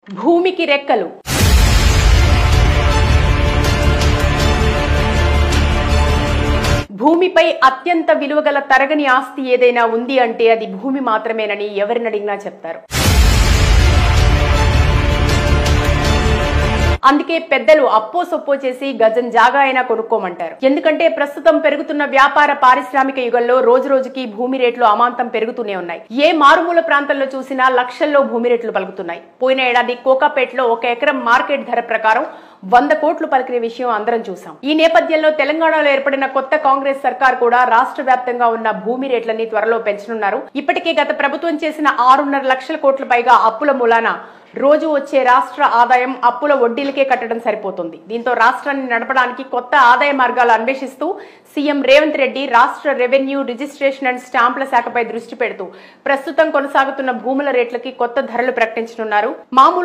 భూమికి రెక్కలు. భూమిపై అత్యంత విలువగల తరగని ఆస్తి ఏదైనా ఉంది అంటే అది భూమి మాత్రమేనని ఎవరినడిగినా చెప్తారు. అందుకే పెద్దలు అప్పో సొప్పో చేసి గజం జాగా అయినా కొనుక్కోమంటారు. ఎందుకంటే ప్రస్తుతం పెరుగుతున్న వ్యాపార పారిశ్రామిక యుగంలో రోజు రోజుకి భూమి రేట్లు అమాంతం పెరుగుతూనే ఉన్నాయి. ఏ మారుమూల ప్రాంతంలో చూసినా లక్షల్లో భూమి రేట్లు పలుకుతున్నాయి. పోయిన ఏడాది కోకాపేటలో 1 ఎకరం మార్కెట్ ధర ప్రకారం 100 కోట్లు పలికిన విషయం అందరం చూసాం. ఈ నేపథ్యంలో తెలంగాణలో ఏర్పడిన కొత్త కాంగ్రెస్ సర్కార్ కూడా రాష్ట్ర వ్యాప్తంగా ఉన్న భూమి రేట్లని త్వరలో పెంచనున్నారు. ఇప్పటికే గత ప్రభుత్వం చేసిన 6.5 లక్షల కోట్ల పైగా అప్పుల మూలాన రోజు వచ్చే రాష్ట్ర ఆదాయం అప్పుల వడ్డీలకే కట్టడం సరిపోతుంది. దీంతో రాష్ట్రాన్ని నడపడానికి కొత్త ఆదాయ మార్గాలు అన్వేషిస్తూ సీఎం రేవంత్ రెడ్డి రాష్ట్ర రెవెన్యూ, రిజిస్ట్రేషన్ అండ్ స్టాంపుల శాఖపై దృష్టి పెడుతూ ప్రస్తుతం కొనసాగుతున్న భూముల రేట్లకి కొత్త ధరలు ప్రకటించనున్నారు. మామూలుగా